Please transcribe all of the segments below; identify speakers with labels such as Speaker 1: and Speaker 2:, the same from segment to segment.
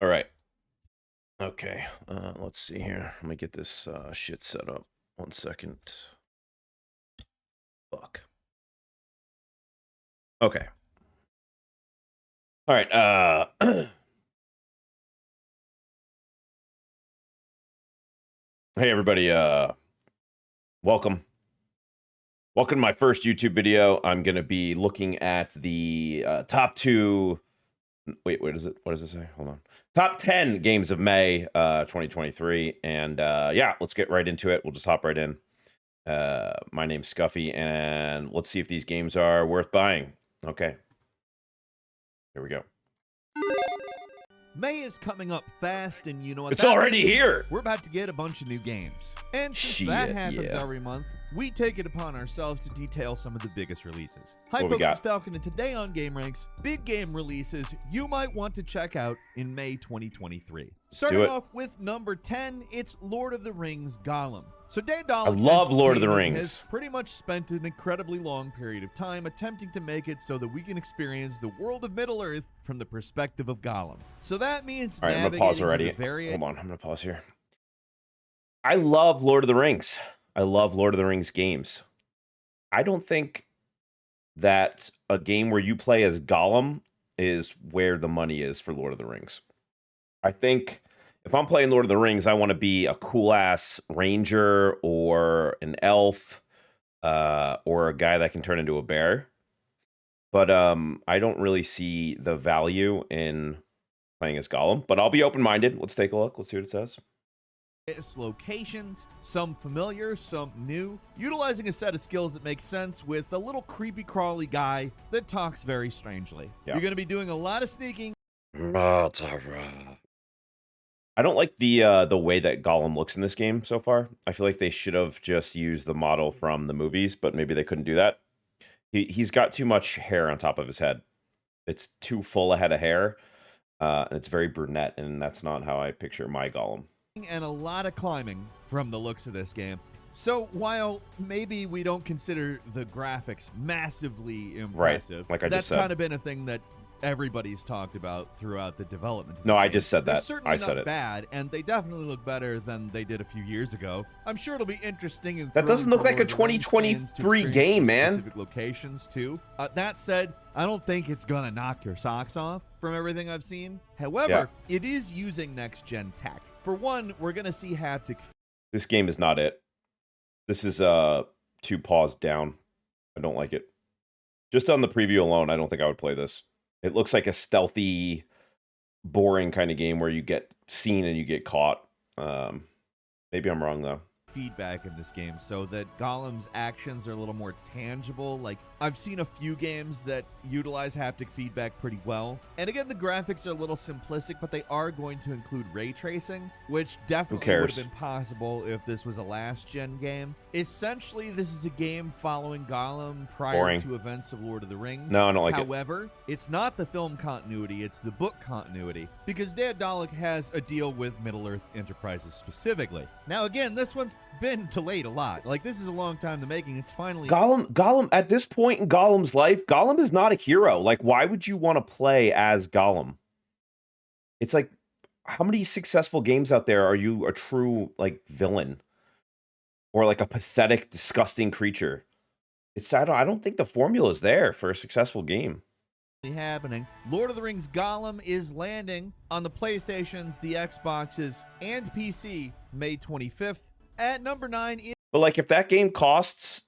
Speaker 1: All right. Okay. Let's see here. Let me get this shit set up. 1 second. Fuck. Okay. All right. Hey everybody. Welcome. Welcome to my first YouTube video. I'm gonna be looking at the top 2. Wait, what is it? What does it say? Hold on. Top 10 games of May 2023. And yeah, let's get right into it. We'll just hop right in. My name's Scuffy, and let's see if these games are worth buying. Okay. Here we go.
Speaker 2: May is coming up fast, and you know what
Speaker 1: It's
Speaker 2: that
Speaker 1: already
Speaker 2: means?
Speaker 1: here.
Speaker 2: We're about to get a bunch of new games. And since
Speaker 1: Shit,
Speaker 2: that happens
Speaker 1: yeah.
Speaker 2: every month, we take it upon ourselves to detail some of the biggest releases. Hi
Speaker 1: What we
Speaker 2: folks,
Speaker 1: got?
Speaker 2: it's Falcon, and today on Game Ranks, big game releases you might want to check out in May 2023. Starting
Speaker 1: it.
Speaker 2: off with number 10, it's Lord of the Rings Gollum. So
Speaker 1: I
Speaker 2: Daedalic
Speaker 1: love Lord of the
Speaker 2: Entertainment
Speaker 1: Rings.
Speaker 2: has pretty much spent an incredibly long period of time attempting to make it so that we can experience the world of Middle-earth from the perspective of Gollum. So that means
Speaker 1: All right, I'm gonna
Speaker 2: navigating
Speaker 1: pause already.
Speaker 2: through the
Speaker 1: Hold on, I'm gonna pause here. I love Lord of the Rings. I love Lord of the Rings games. I don't think that a game where you play as Gollum is where the money is for Lord of the Rings. I think if I'm playing Lord of the Rings, I want to be a cool ass ranger or an elf, or a guy that can turn into a bear. But I don't really see the value in playing as Gollum. But I'll be open-minded. Let's take a look. Let's see what it says.
Speaker 2: locations, some familiar, some new, utilizing a set of skills that make sense with a little creepy crawly guy that talks very strangely.
Speaker 1: Yeah.
Speaker 2: You're going to be doing a lot of sneaking.
Speaker 1: I don't like the way that Gollum looks in this game so far. I feel like they should have just used the model from the movies, but maybe they couldn't do that. He's got too much hair on top of his head. It's too full a head of hair, and it's very brunette, and that's not how I picture my Gollum.
Speaker 2: And a lot of climbing from the looks of this game. So while maybe we don't consider the graphics massively impressive,
Speaker 1: like I just
Speaker 2: that's
Speaker 1: said.
Speaker 2: kind of been a thing that everybody's talked about throughout the development of
Speaker 1: No,
Speaker 2: this
Speaker 1: I
Speaker 2: game.
Speaker 1: just said
Speaker 2: They're
Speaker 1: that.
Speaker 2: certainly
Speaker 1: I said
Speaker 2: not
Speaker 1: it.
Speaker 2: bad, and they definitely look better than they did a few years ago. I'm sure it'll be interesting. And
Speaker 1: That doesn't
Speaker 2: thrilling
Speaker 1: look
Speaker 2: for
Speaker 1: like a
Speaker 2: Lord of the Rings fans to
Speaker 1: 2023
Speaker 2: experience
Speaker 1: game,
Speaker 2: some
Speaker 1: man.
Speaker 2: Specific locations too. That said, I don't think it's gonna knock your socks off from everything I've seen. However, it is using next-gen tech. For one, we're gonna see haptic.
Speaker 1: This game is not it. This is 2 paws down. I don't like it. Just on the preview alone, I don't think I would play this. It looks like a stealthy, boring kind of game where you get seen and you get caught. Maybe I'm wrong though.
Speaker 2: Feedback in this game so that Gollum's actions are a little more tangible. Like, I've seen a few games that utilize haptic feedback pretty well. And again, the graphics are a little simplistic, but they are going to include ray tracing, which definitely would have been possible if this was a last-gen game. Essentially, this is a game following Gollum prior to events of Lord of the Rings.
Speaker 1: No, I don't like it.
Speaker 2: However, it's not the film continuity, it's the book continuity, because Daedalic has a deal with Middle-earth Enterprises specifically. Now, again, this one's been delayed a lot. Like, this is a long time to making. It's finally
Speaker 1: Gollum at this point in Gollum's life, Gollum is not a hero. Like, why would you want to play as Gollum? It's like, how many successful games out there are you a true like villain or like a pathetic, disgusting creature? I don't think the formula is there for a successful game.
Speaker 2: happening. Lord of the Rings Gollum is landing on the PlayStations, the Xboxes, and PC May 25th. At number 9 is
Speaker 1: But like, if that game costs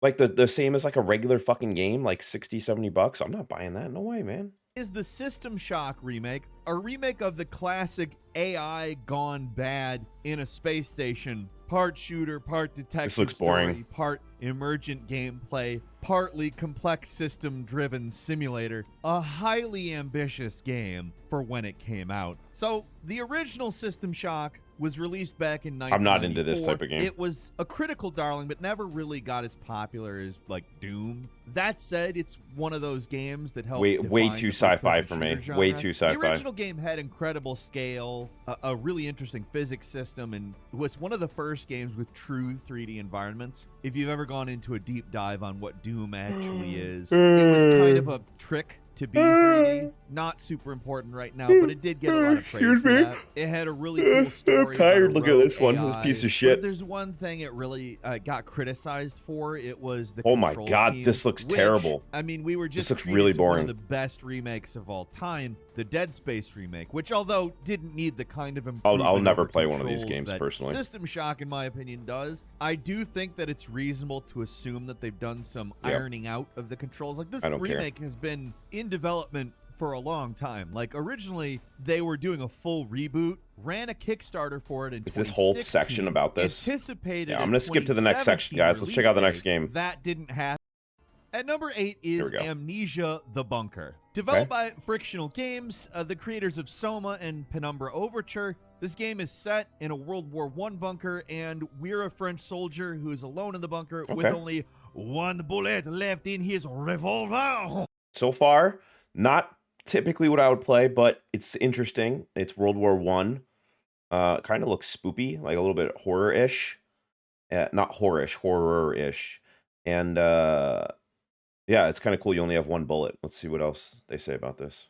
Speaker 1: like the same as like a regular fucking game, like 60, 70 bucks, I'm not buying that. No way, man.
Speaker 2: the System Shock remake, a remake of the classic AI gone bad in a space station, part shooter, part detective
Speaker 1: This looks boring.
Speaker 2: story, part emergent gameplay, partly complex system-driven simulator, a highly ambitious game for when it came out. So, the original System Shock was released back in 1994.
Speaker 1: I'm not into this type of game.
Speaker 2: It was a critical darling, but never really got as popular as, like, Doom. That said, it's one of those games that helped
Speaker 1: way
Speaker 2: define
Speaker 1: too
Speaker 2: the
Speaker 1: sci-fi
Speaker 2: first-person
Speaker 1: for me.
Speaker 2: shooter genre.
Speaker 1: Way too sci-fi.
Speaker 2: The original game had incredible scale, a really interesting physics system, and was one of the first games with true 3D environments. If you've ever gone into a deep dive on what Doom actually is, it was kind of a trick to be 3D. Not super important right now, but it did get a lot of praise for that. It had a really cool story.
Speaker 1: I'm tired.
Speaker 2: about
Speaker 1: Look at
Speaker 2: rogue
Speaker 1: this one.
Speaker 2: AI.
Speaker 1: This piece of
Speaker 2: But
Speaker 1: shit.
Speaker 2: if there's one thing it really got criticized for, it was the
Speaker 1: Oh my
Speaker 2: control
Speaker 1: God,
Speaker 2: scheme,
Speaker 1: this looks
Speaker 2: which,
Speaker 1: terrible.
Speaker 2: I mean, we were just
Speaker 1: looks
Speaker 2: treated
Speaker 1: really
Speaker 2: to one
Speaker 1: boring.
Speaker 2: of the best remakes of all time, the Dead Space remake, which although didn't need the kind of improvement
Speaker 1: I'll never
Speaker 2: over
Speaker 1: play one of these
Speaker 2: controls
Speaker 1: games
Speaker 2: that
Speaker 1: personally.
Speaker 2: System Shock, in my opinion, does. I do think that it's reasonable to assume that they've done some
Speaker 1: Yep.
Speaker 2: ironing out of the controls. Like, this
Speaker 1: I don't care.
Speaker 2: remake has been in development for a long time. Like, originally they were doing a full reboot, ran a Kickstarter for it in 2016.
Speaker 1: Is this whole section about this?
Speaker 2: Anticipated.
Speaker 1: Yeah, I'm gonna skip to the next section, guys. Let's check out the next game.
Speaker 2: That didn't happen. At number 8 is
Speaker 1: we go.
Speaker 2: Amnesia: The Bunker. Developed by Frictional Games, the creators of Soma and Penumbra Overture, this game is set in a World War I bunker, and we're a French soldier who is alone in the bunker with only one bullet left in his revolver.
Speaker 1: So far, not typically what I would play, but it's interesting. It's World War One. Kind of looks spoopy, like a little bit horror-ish. Not horror-ish, horror-ish. And yeah, it's kind of cool. You only have one bullet. Let's see what else they say about this.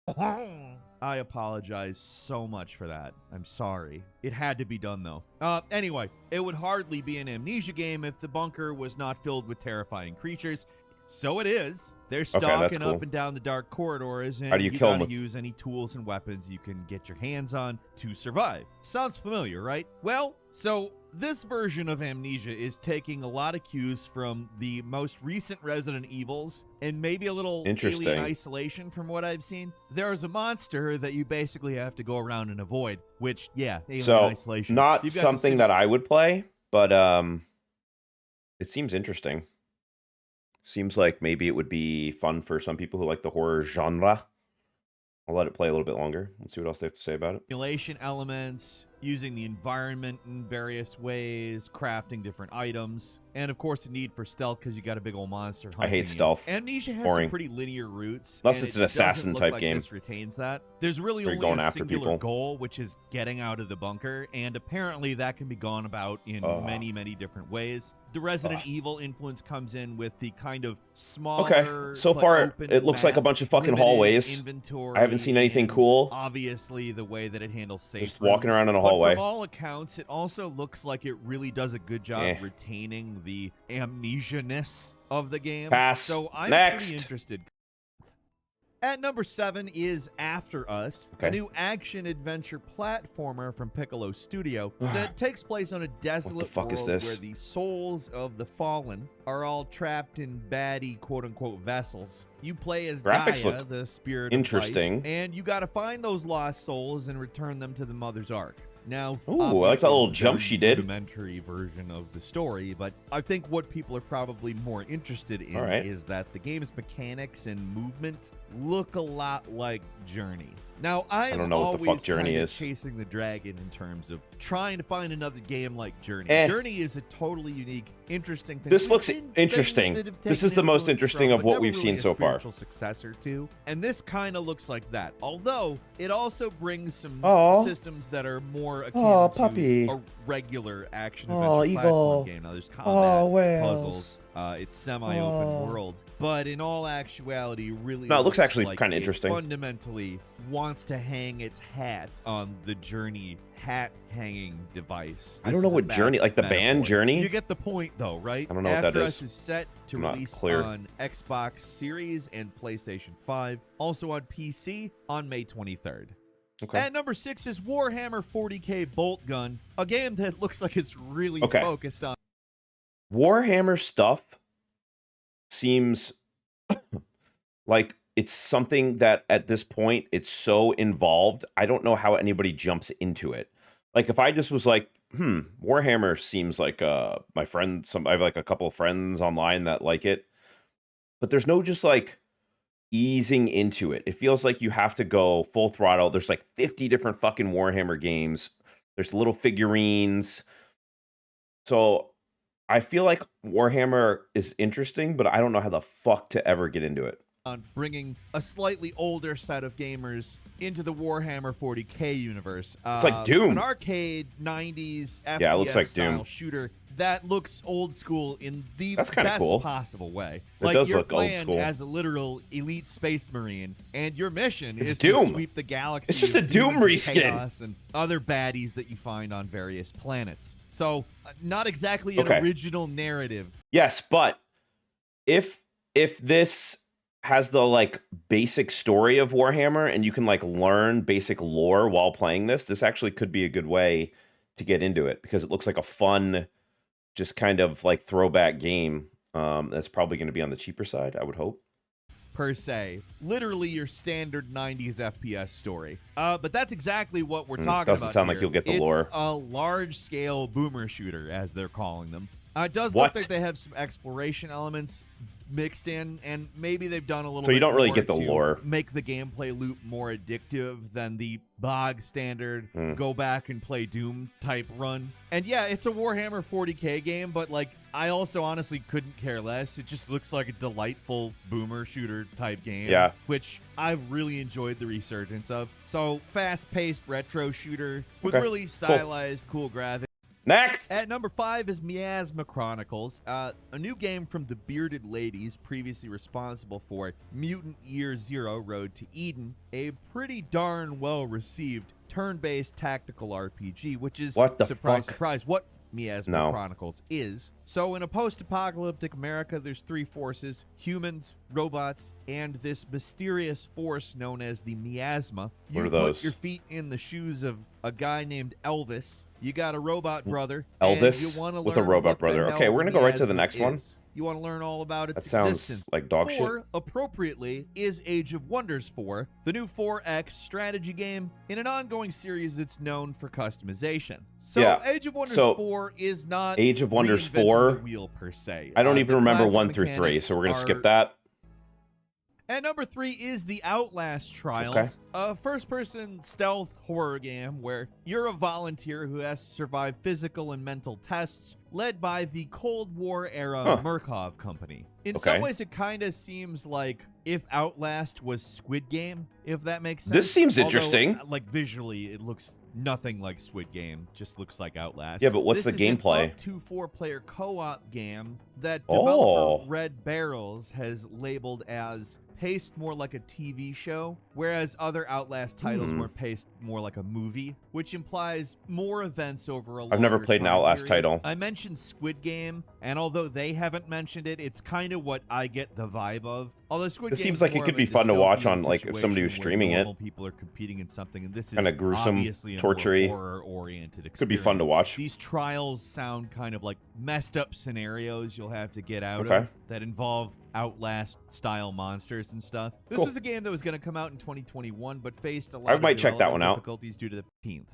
Speaker 2: I apologize so much for that. I'm sorry. It had to be done, though. Anyway, it would hardly be an Amnesia game if the bunker was not filled with terrifying creatures. So it is. They're stalking
Speaker 1: cool.
Speaker 2: up and down the dark corridors, and
Speaker 1: How do you kill them
Speaker 2: gotta
Speaker 1: with-
Speaker 2: use any tools and weapons you can get your hands on to survive. Sounds familiar, right? Well, so this version of Amnesia is taking a lot of cues from the most recent Resident Evils and maybe a little
Speaker 1: Interesting.
Speaker 2: Alien Isolation from what I've seen. There's a monster that you basically have to go around and avoid, which, yeah, Alien
Speaker 1: So,
Speaker 2: Isolation.
Speaker 1: not
Speaker 2: You've got
Speaker 1: something that I would play, but it seems interesting. Seems like maybe it would be fun for some people who like the horror genre. I'll let it play a little bit longer. Let's see what else they have to say about it.
Speaker 2: simulation elements, using the environment in various ways, crafting different items, and of course the need for stealth because you got a big old monster hunting
Speaker 1: I hate
Speaker 2: you.
Speaker 1: stealth.
Speaker 2: Amnesia has
Speaker 1: Boring.
Speaker 2: some pretty linear routes.
Speaker 1: Unless
Speaker 2: and
Speaker 1: it's
Speaker 2: it
Speaker 1: an
Speaker 2: doesn't
Speaker 1: assassin
Speaker 2: look
Speaker 1: type
Speaker 2: like
Speaker 1: game.
Speaker 2: This retains that. There's really
Speaker 1: Where you're
Speaker 2: only
Speaker 1: going
Speaker 2: a
Speaker 1: after
Speaker 2: singular
Speaker 1: people.
Speaker 2: goal, which is getting out of the bunker, and apparently that can be gone about in many, many different ways. The Resident Evil influence comes in with the kind of smaller.
Speaker 1: So
Speaker 2: but
Speaker 1: far,
Speaker 2: open
Speaker 1: it looks like a
Speaker 2: map,
Speaker 1: bunch of fucking
Speaker 2: limited
Speaker 1: hallways.
Speaker 2: Inventory,
Speaker 1: I haven't seen anything
Speaker 2: and
Speaker 1: cool.
Speaker 2: Obviously, the way that it handles safe
Speaker 1: Just walking
Speaker 2: rooms.
Speaker 1: around in a
Speaker 2: But
Speaker 1: hallway.
Speaker 2: from all accounts, it also looks like it really does a good job retaining the amnesia-ness of the game.
Speaker 1: Pass.
Speaker 2: So I'm
Speaker 1: Next.
Speaker 2: pretty interested. At number 7 is After Us, a new action-adventure platformer from Piccolo Studio that takes place on a desolate
Speaker 1: fuck is
Speaker 2: world
Speaker 1: this?
Speaker 2: where the souls of the fallen are all trapped in baddie quote-unquote vessels. You play as
Speaker 1: Graphics
Speaker 2: Gaia,
Speaker 1: look
Speaker 2: the spirit
Speaker 1: interesting.
Speaker 2: of life, and you got to find those lost souls and return them to the Mother's Ark. Now,
Speaker 1: Ooh, I like that
Speaker 2: obviously,
Speaker 1: little
Speaker 2: it's a
Speaker 1: jump
Speaker 2: very
Speaker 1: she did.
Speaker 2: rudimentary version of the story, but I think what people are probably more interested in
Speaker 1: Alright.
Speaker 2: is that the game's mechanics and movement look a lot like Journey. Now, I
Speaker 1: don't
Speaker 2: am
Speaker 1: know what the fuck
Speaker 2: always
Speaker 1: Journey
Speaker 2: kinda
Speaker 1: is.
Speaker 2: chasing the dragon in terms of trying to find another game like Journey.
Speaker 1: Eh.
Speaker 2: Journey is a totally unique, interesting thing.
Speaker 1: This
Speaker 2: We've
Speaker 1: looks
Speaker 2: seen things
Speaker 1: interesting.
Speaker 2: that have
Speaker 1: This
Speaker 2: taken
Speaker 1: is the most
Speaker 2: influence
Speaker 1: interesting
Speaker 2: from,
Speaker 1: of
Speaker 2: but
Speaker 1: what
Speaker 2: never
Speaker 1: we've
Speaker 2: really
Speaker 1: seen
Speaker 2: a
Speaker 1: so far.
Speaker 2: spiritual successor to, and this kind of looks like that. Although it also brings some
Speaker 1: Aw.
Speaker 2: systems that are more akin
Speaker 1: Aw,
Speaker 2: to
Speaker 1: puppy.
Speaker 2: a regular action
Speaker 1: Aw,
Speaker 2: adventure
Speaker 1: eagle.
Speaker 2: platform game. Now there's
Speaker 1: Aw,
Speaker 2: combat,
Speaker 1: whales.
Speaker 2: puzzles. It's semi-open
Speaker 1: Aw.
Speaker 2: world, but in all actuality, really
Speaker 1: No, it looks actually
Speaker 2: like
Speaker 1: kinda
Speaker 2: it
Speaker 1: interesting.
Speaker 2: Fundamentally, wants to hang its hat on the Journey hat hanging device.
Speaker 1: I don't
Speaker 2: This
Speaker 1: know
Speaker 2: is a
Speaker 1: what
Speaker 2: bad
Speaker 1: Journey, like the band
Speaker 2: metaphor.
Speaker 1: Journey?
Speaker 2: You get the point, though, right?
Speaker 1: I don't know what that
Speaker 2: After
Speaker 1: is.
Speaker 2: Us is set to
Speaker 1: I'm not
Speaker 2: release
Speaker 1: clear.
Speaker 2: on Xbox Series and PlayStation 5, also on PC on May 23rd.
Speaker 1: Okay.
Speaker 2: At number 6 is Warhammer 40k Bolt Gun, a game that looks like it's really
Speaker 1: Okay.
Speaker 2: focused on
Speaker 1: Warhammer stuff seems like it's something that at this point it's so involved. I don't know how anybody jumps into it. Like if I just was like, Warhammer seems like my friend, I have like a couple of friends online that like it, but there's no just like easing into it. It feels like you have to go full throttle. There's like 50 different fucking Warhammer games. There's little figurines. So I feel like Warhammer is interesting, but I don't know how the fuck to ever get into it.
Speaker 2: bringing a slightly older set of gamers into the Warhammer 40k universe.
Speaker 1: It's like Doom.
Speaker 2: An arcade 90s FPS
Speaker 1: Yeah, it looks like
Speaker 2: style
Speaker 1: Doom.
Speaker 2: shooter that looks old school in the
Speaker 1: That's kinda
Speaker 2: best
Speaker 1: cool.
Speaker 2: possible way.
Speaker 1: It
Speaker 2: Like,
Speaker 1: does
Speaker 2: you're
Speaker 1: look old
Speaker 2: playing
Speaker 1: school.
Speaker 2: as a literal elite space marine, and your mission
Speaker 1: It's
Speaker 2: is to
Speaker 1: Doom.
Speaker 2: sweep the galaxy.
Speaker 1: It's just a
Speaker 2: of
Speaker 1: Doom
Speaker 2: demons and
Speaker 1: reskin.
Speaker 2: chaos and other baddies that you find on various planets. So, not exactly an
Speaker 1: Okay.
Speaker 2: original narrative.
Speaker 1: Yes, but if this has the like basic story of Warhammer and you can like learn basic lore while playing this actually could be a good way to get into it because it looks like a fun, just kind of like throwback game. That's probably going to be on the cheaper side, I would hope.
Speaker 2: Per se, literally your standard 90s FPS story. But that's exactly what we're talking about.
Speaker 1: Doesn't sound like
Speaker 2: here.
Speaker 1: you'll get the
Speaker 2: it's
Speaker 1: lore.
Speaker 2: It's a large-scale boomer shooter, as they're calling them. It does
Speaker 1: What?
Speaker 2: look like they have some exploration elements mixed in, and maybe they've done a little.
Speaker 1: So you
Speaker 2: bit
Speaker 1: don't really
Speaker 2: more
Speaker 1: get the
Speaker 2: to
Speaker 1: lore.
Speaker 2: Make the gameplay loop more addictive than the bog standard go back and play Doom type run. And yeah, it's a Warhammer 40K game, but like I also honestly couldn't care less. It just looks like a delightful boomer shooter type game.
Speaker 1: Yeah.
Speaker 2: Which I've really enjoyed the resurgence of. So fast-paced retro shooter with
Speaker 1: Okay,
Speaker 2: really stylized, cool graphics.
Speaker 1: Next!
Speaker 2: At number 5 is Miasma Chronicles, a new game from the Bearded Ladies, previously responsible for Mutant Year Zero Road to Eden, a pretty darn well-received turn-based tactical RPG, which is,
Speaker 1: What the
Speaker 2: surprise,
Speaker 1: fuck?
Speaker 2: surprise, what Miasma
Speaker 1: No.
Speaker 2: Chronicles is. So in a post-apocalyptic America, there's three forces: humans, robots, and this mysterious force known as the Miasma. You
Speaker 1: What are
Speaker 2: put
Speaker 1: those?
Speaker 2: your feet in the shoes of a guy named Elvis. You got a robot brother.
Speaker 1: Elvis
Speaker 2: and you wanna
Speaker 1: with a
Speaker 2: learn
Speaker 1: robot
Speaker 2: what the
Speaker 1: brother.
Speaker 2: hell
Speaker 1: Okay, we're
Speaker 2: the
Speaker 1: gonna go right to the
Speaker 2: miasma
Speaker 1: next one.
Speaker 2: is. You want to learn all about its
Speaker 1: That sounds
Speaker 2: existence.
Speaker 1: like dog shit.
Speaker 2: 4, appropriately, is Age of Wonders 4, the new 4X strategy game in an ongoing series that's known for customization. So
Speaker 1: Yeah,
Speaker 2: Age of Wonders
Speaker 1: so
Speaker 2: 4 is not
Speaker 1: Age of Wonders
Speaker 2: reinventing
Speaker 1: 4,
Speaker 2: the wheel per se.
Speaker 1: I don't even
Speaker 2: The
Speaker 1: remember
Speaker 2: classic
Speaker 1: 1 through 3,
Speaker 2: mechanics
Speaker 1: so we're going to
Speaker 2: are-
Speaker 1: skip that.
Speaker 2: At number 3 is The Outlast Trials,
Speaker 1: Okay.
Speaker 2: a first-person stealth horror game where you're a volunteer who has to survive physical and mental tests led by the Cold War-era Murkoff Company. In some
Speaker 1: Okay.
Speaker 2: ways, it kind of seems like if Outlast was Squid Game, if that makes sense.
Speaker 1: This seems
Speaker 2: Although,
Speaker 1: interesting.
Speaker 2: like, visually, it looks nothing like Squid Game, just looks like Outlast.
Speaker 1: Yeah, but what's
Speaker 2: This
Speaker 1: the
Speaker 2: is an
Speaker 1: gameplay?
Speaker 2: up to 4-player co-op game that
Speaker 1: Oh.
Speaker 2: developer Red Barrels has labeled as paced more like a TV show, whereas other Outlast titles were paced more like a movie, which implies more events over a
Speaker 1: I've never
Speaker 2: longer
Speaker 1: played an
Speaker 2: time
Speaker 1: Outlast
Speaker 2: period.
Speaker 1: title.
Speaker 2: I mentioned Squid Game, and although they haven't mentioned it, it's kind of what I get the vibe of. Although Squid
Speaker 1: This
Speaker 2: Game's
Speaker 1: seems like it
Speaker 2: more
Speaker 1: could
Speaker 2: of a
Speaker 1: be fun to watch
Speaker 2: dystopian
Speaker 1: on, like, if somebody was
Speaker 2: situation
Speaker 1: streaming
Speaker 2: where
Speaker 1: it.
Speaker 2: normal people are competing in something, and this is
Speaker 1: Kinda gruesome,
Speaker 2: obviously a
Speaker 1: torture-y.
Speaker 2: more horror-oriented experience.
Speaker 1: Could be fun to watch.
Speaker 2: These trials sound kind of like messed up scenarios you'll have to get out
Speaker 1: Okay.
Speaker 2: of that involve Outlast-style monsters and stuff. This
Speaker 1: Cool.
Speaker 2: was a game that was going to come out in 2021, but faced a lot
Speaker 1: I
Speaker 2: of
Speaker 1: might check that one
Speaker 2: development
Speaker 1: out.
Speaker 2: difficulties due to the 15th.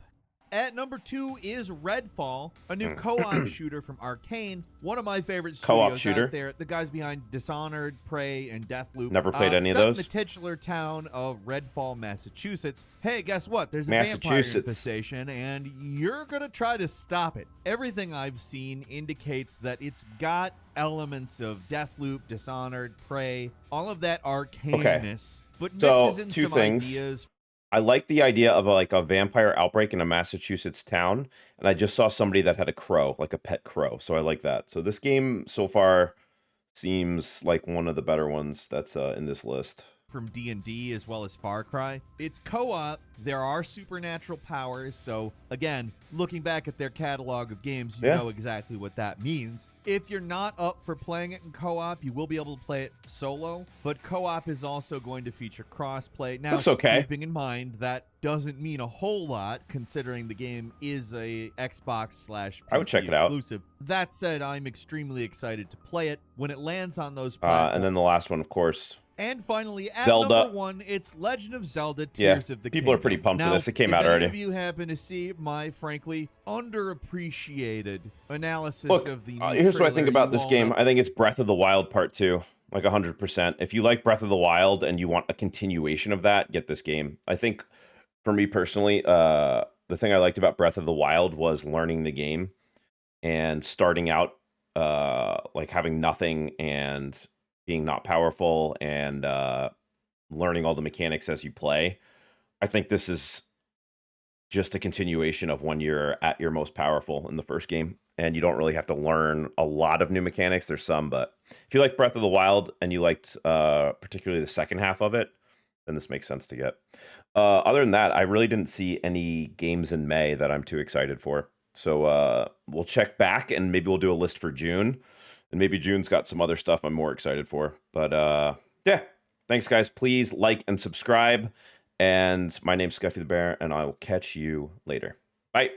Speaker 2: At number 2 is Redfall, a new co-op shooter from Arcane, one of my favorite
Speaker 1: Co-op
Speaker 2: studios
Speaker 1: shooter.
Speaker 2: out there. The guys behind Dishonored, Prey, and Deathloop.
Speaker 1: Never played any of
Speaker 2: set in
Speaker 1: those.
Speaker 2: the titular town of Redfall, Massachusetts. Hey, guess what? There's a vampire
Speaker 1: Massachusetts.
Speaker 2: infestation, and you're going to try to stop it. Everything I've seen indicates that it's got elements of Deathloop, Dishonored, Prey, all of that arcaneness, but
Speaker 1: So,
Speaker 2: mixes in
Speaker 1: two
Speaker 2: some
Speaker 1: things.
Speaker 2: ideas.
Speaker 1: I like the idea of a vampire outbreak in a Massachusetts town, and I just saw somebody that had a crow, like a pet crow, so I like that. So this game so far seems like one of the better ones that's in this list.
Speaker 2: From D&D as well as Far Cry. It's co-op. There are supernatural powers, so again, looking back at their catalog of games, you
Speaker 1: Yeah.
Speaker 2: know exactly what that means. If you're not up for playing it in co-op, you will be able to play it solo, but co-op is also going to feature cross-play. Now,
Speaker 1: Looks okay.
Speaker 2: keeping in mind that doesn't mean a whole lot, considering the game is a Xbox/PC
Speaker 1: I would check it out.
Speaker 2: exclusive. That said, I'm extremely excited to play it when it lands on those platforms.
Speaker 1: And then the last one, of course.
Speaker 2: And finally, at
Speaker 1: Zelda.
Speaker 2: number 1, it's Legend of Zelda:
Speaker 1: Yeah,
Speaker 2: Tears of the
Speaker 1: people are
Speaker 2: Kingdom.
Speaker 1: pretty pumped for
Speaker 2: Now,
Speaker 1: this. It came
Speaker 2: if
Speaker 1: out
Speaker 2: any
Speaker 1: already.
Speaker 2: of you happen to see my, frankly, underappreciated analysis
Speaker 1: Look,
Speaker 2: of the new
Speaker 1: here's what I think
Speaker 2: trailer,
Speaker 1: about
Speaker 2: you
Speaker 1: this
Speaker 2: all
Speaker 1: game.
Speaker 2: know-
Speaker 1: I think it's Breath of the Wild Part 2, like 100%. If you like Breath of the Wild and you want a continuation of that, get this game. I think, for me personally, the thing I liked about Breath of the Wild was learning the game and starting out like having nothing and being not powerful and learning all the mechanics as you play. I think this is just a continuation of when you're at your most powerful in the first game. and you don't really have to learn a lot of new mechanics. There's some, but if you like Breath of the Wild and you liked particularly the second half of it, then this makes sense to get. Other than that, I really didn't see any games in May that I'm too excited for. So we'll check back and maybe we'll do a list for June. And maybe June's got some other stuff I'm more excited for. But yeah, thanks, guys. Please like and subscribe. And my name's Scuffy the Bear, and I will catch you later. Bye.